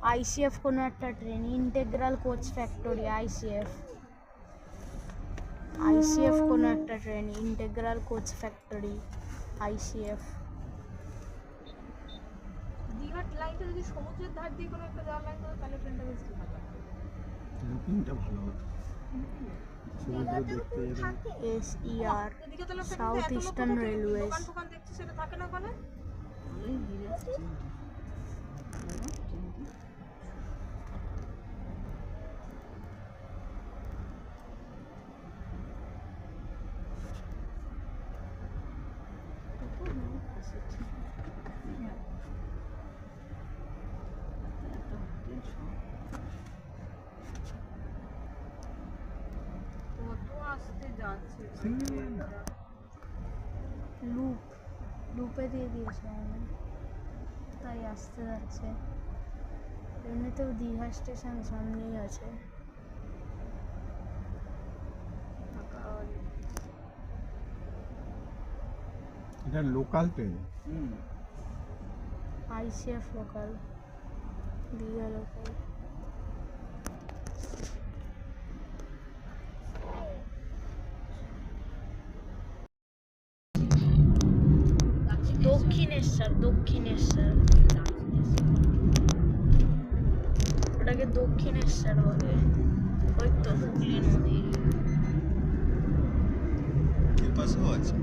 ICF কোনো একটা train, integral coach factory, ICF কোনো একটা train, integral coach factory, ICF. দীঘার লাইনটা যদি সমুদ্রের ধার দিয়ে কোনো একটা যাওয়ার লাইন হতো তাহলে ট্রেনটা বেশ ভালো হতো। তিনটা ভালো হতো। সমুদ্র দেখতে SER, সাউথ ইস্টার্ন রেলওয়েজ। দোকান টোকান দেখছি সেটা থাকে না ওখানে? কত আসতে যাচ্ছে লুপে দিয়ে দিয়েছে আমি, তাই আসতে যাচ্ছে। এমনিতেও দীঘা স্টেশন সামনেই আছে। এটা local train. ICF local, Digha local. Dakshineswar ওটাকে দক্ষিণেশ্বর বলে। ওই তো হুগলি নদী। এপাশেও আছে।